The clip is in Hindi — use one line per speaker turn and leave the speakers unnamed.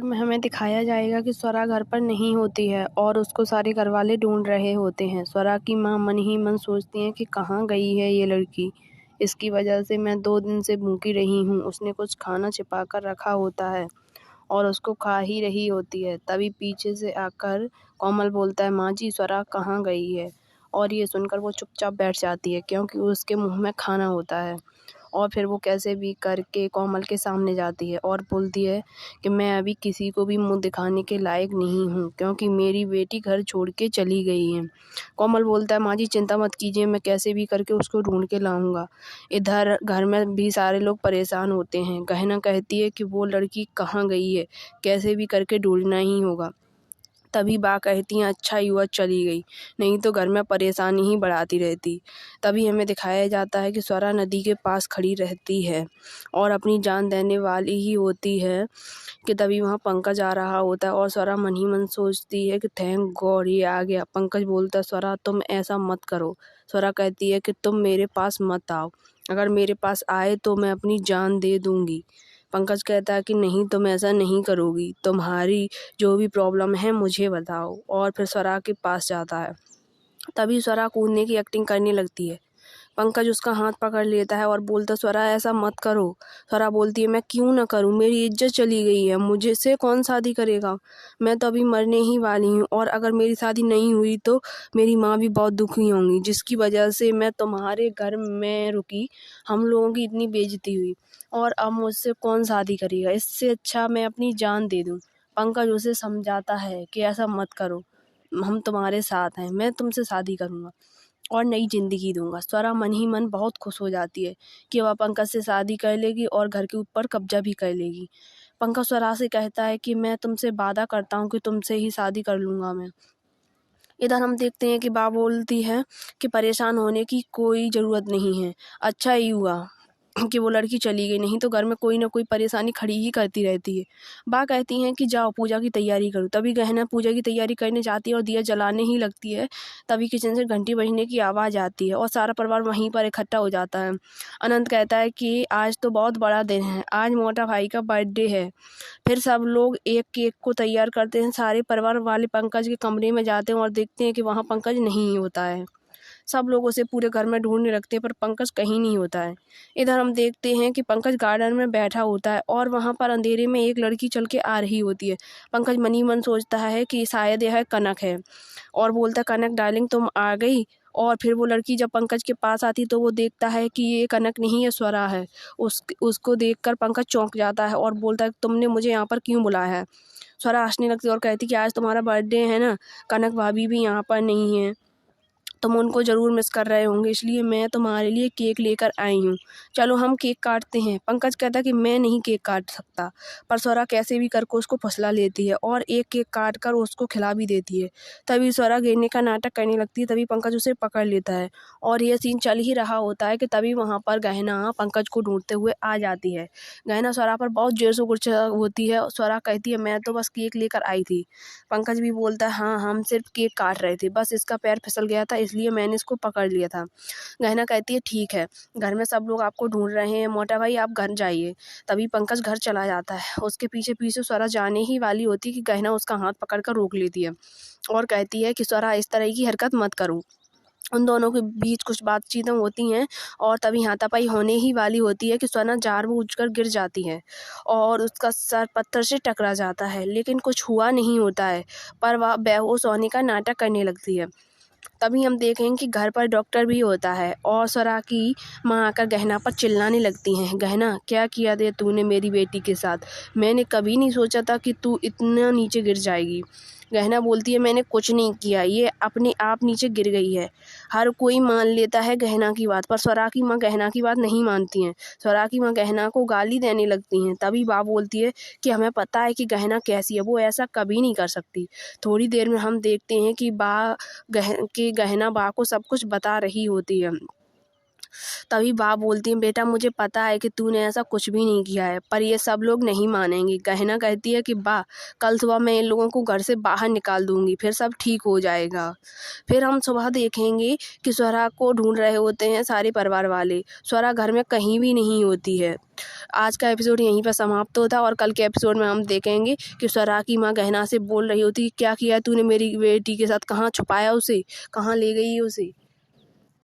में हमें दिखाया जाएगा कि स्वरा घर पर नहीं होती है और उसको सारे घरवाले ढूंढ रहे होते हैं। स्वरा की माँ मन ही मन सोचती है कि कहाँ गई है ये लड़की, इसकी वजह से मैं 2 दिन से भूखी रही हूँ। उसने कुछ खाना छिपा कर रखा होता है और उसको खा ही रही होती है। तभी पीछे से आकर कोमल बोलता है, माँ जी स्वरा कहाँ गई है? और ये सुनकर वो चुपचाप बैठ जाती है क्योंकि उसके मुँह में खाना होता है। और फिर वो कैसे भी करके कोमल के सामने जाती है और बोलती है कि मैं अभी किसी को भी मुँह दिखाने के लायक नहीं हूँ क्योंकि मेरी बेटी घर छोड़ के चली गई है। कोमल बोलता है, माँ जी चिंता मत कीजिए, मैं कैसे भी करके उसको ढूंढ के लाऊंगा। इधर घर में भी सारे लोग परेशान होते हैं। गहना कहती है कि वो लड़की कहाँ गई है, कैसे भी करके ढूंढना ही होगा। तभी बा कहती हैं, अच्छा हुआ चली गई, नहीं तो घर में परेशानी ही बढ़ाती रहती। तभी हमें दिखाया जाता है कि स्वरा नदी के पास खड़ी रहती है और अपनी जान देने वाली ही होती है कि तभी वहाँ पंकज आ रहा होता है और स्वरा मन ही मन सोचती है कि थैंक गॉड ये आ गया। पंकज बोलता है, स्वरा तुम ऐसा मत करो। स्वरा कहती है कि तुम मेरे पास मत आओ, अगर मेरे पास आए तो मैं अपनी जान दे दूंगी। पंकज कहता है कि नहीं तुम ऐसा नहीं करोगी, तुम्हारी जो भी प्रॉब्लम है मुझे बताओ। और फिर स्वरा के पास जाता है। तभी स्वरा कूदने की एक्टिंग करने लगती है। पंकज उसका हाथ पकड़ लेता है और बोलता, स्वरा ऐसा मत करो। स्वरा बोलती है, मैं क्यों ना करूं, मेरी इज्जत चली गई है, मुझे से कौन शादी करेगा, मैं तो अभी मरने ही वाली हूँ और अगर मेरी शादी नहीं हुई तो मेरी माँ भी बहुत दुखी होंगी, जिसकी वजह से मैं तुम्हारे घर में रुकी, हम लोगों की इतनी बेइज्जती हुई और अब मुझसे कौन शादी करेगा, इससे अच्छा मैं अपनी जान दे दूँ। पंकज उसे समझाता है कि ऐसा मत करो, हम तुम्हारे साथ हैं, मैं तुमसे शादी करूँगा और नई ज़िंदगी दूंगा। स्वरा मन ही मन बहुत खुश हो जाती है कि वह पंकज से शादी कर लेगी और घर के ऊपर कब्जा भी कर लेगी। पंकज स्वरा से कहता है कि मैं तुमसे वादा करता हूँ कि तुमसे ही शादी कर लूँगा मैं। इधर हम देखते हैं कि बा बोलती है कि परेशान होने की कोई ज़रूरत नहीं है, अच्छा ही हुआ कि वो लड़की चली गई, नहीं तो घर में कोई ना कोई परेशानी खड़ी ही करती रहती है। बा कहती हैं कि जाओ पूजा की तैयारी करो। तभी गहना पूजा की तैयारी करने जाती है और दिया जलाने ही लगती है। तभी किचन से घंटी बजने की आवाज़ आती है और सारा परिवार वहीं पर इकट्ठा हो जाता है। अनंत कहता है कि आज तो बहुत बड़ा दिन है, आज मोटा भाई का बर्थडे है। फिर सब लोग एक केक को तैयार करते हैं। सारे परिवार वाले पंकज के कमरे में जाते हैं और देखते हैं कि वहाँ पंकज नहीं होता है। सब लोग उसे पूरे घर में ढूंढने लगते हैं पर पंकज कहीं नहीं होता है। इधर हम देखते हैं कि पंकज गार्डन में बैठा होता है और वहाँ पर अंधेरे में एक लड़की चल के आ रही होती है। पंकज मन ही मन सोचता है कि शायद यह कनक है और बोलता है, कनक डार्लिंग तुम आ गई। और फिर वो लड़की जब पंकज के पास आती तो वो देखता है कि ये कनक नहीं है, स्वरा है। उसको देखकर पंकज चौंक जाता है और बोलता है, तुमने मुझे यहाँ पर क्यों बुलाया है? स्वरा हंसने लगती है और कहती कि आज तुम्हारा बर्थडे है ना, कनक भाभी भी यहाँ पर नहीं है, तुम उनको ज़रूर मिस कर रहे होंगे, इसलिए मैं तुम्हारे लिए केक लेकर आई हूँ, चलो हम केक काटते हैं। पंकज कहता है कि मैं नहीं केक काट सकता, पर स्वरा कैसे भी करके उसको फुसला लेती है और एक केक काट कर उसको खिला भी देती है। तभी स्वरा गिरने का नाटक करने लगती है। तभी पंकज उसे पकड़ लेता है और यह सीन चल ही रहा होता है कि तभी वहाँ पर गहना पंकज को ढूंढते हुए आ जाती है। गहना स्वरा पर बहुत जोर से गुस्सा होती है। स्वरा कहती है, मैं तो बस केक लेकर आई थी। पंकज भी बोलता है, हाँ हम सिर्फ केक काट रहे थे, बस इसका पैर फिसल गया था इसलिए मैंने इसको पकड़ लिया था। गहना कहती है, ठीक है, घर में सब लोग आपको ढूंढ रहे हैं, मोटा भाई आप घर जाइए। तभी पंकज घर चला जाता है। उसके पीछे पीछे स्वरा जाने ही वाली होती है कि गहना उसका हाथ पकड़ कर रोक लेती है और कहती है कि स्वरा इस तरह की हरकत मत करो। उन दोनों के बीच कुछ बातचीतें होती हैं और तभी हाथापाई होने ही वाली होती है कि स्वरा जानबूझकर गिर जाती है और उसका सर पत्थर से टकरा जाता है, लेकिन कुछ हुआ नहीं होता है, पर वह बेहोश होने का नाटक करने लगती है। तभी हम देखेंगे कि घर पर डॉक्टर भी होता है और स्वरा की माँ आकर गहना पर चिल्लाने लगती हैं, गहना क्या किया दे तूने मेरी बेटी के साथ, मैंने कभी नहीं सोचा था कि तू इतना नीचे गिर जाएगी। गहना बोलती है, मैंने कुछ नहीं किया, ये अपने आप नीचे गिर गई है। हर कोई मान लेता है गहना की बात, पर स्वरा की माँ गहना की बात नहीं मानती हैं। स्वरा की माँ गहना को गाली देने लगती हैं। तभी बा बोलती है कि हमें पता है कि गहना कैसी है, वो ऐसा कभी नहीं कर सकती। थोड़ी देर में हम देखते हैं कि गहना बा को सब कुछ बता रही होती है। तभी बाप बोलती है, बेटा मुझे पता है कि तूने ऐसा कुछ भी नहीं किया है, पर ये सब लोग नहीं मानेंगे। गहना कहती है कि बा कल सुबह मैं इन लोगों को घर से बाहर निकाल दूंगी, फिर सब ठीक हो जाएगा। फिर हम सुबह देखेंगे कि स्वरा को ढूंढ रहे होते हैं सारे परिवार वाले। स्वरा घर में कहीं भी नहीं होती है। आज का एपिसोड यहीं पर समाप्त होता है और कल के एपिसोड में हम देखेंगे कि स्वरा की माँ गहना से बोल रही होती है, क्या किया तूने मेरी बेटी के साथ, कहाँ छुपाया उसे, कहाँ ले गई उसे।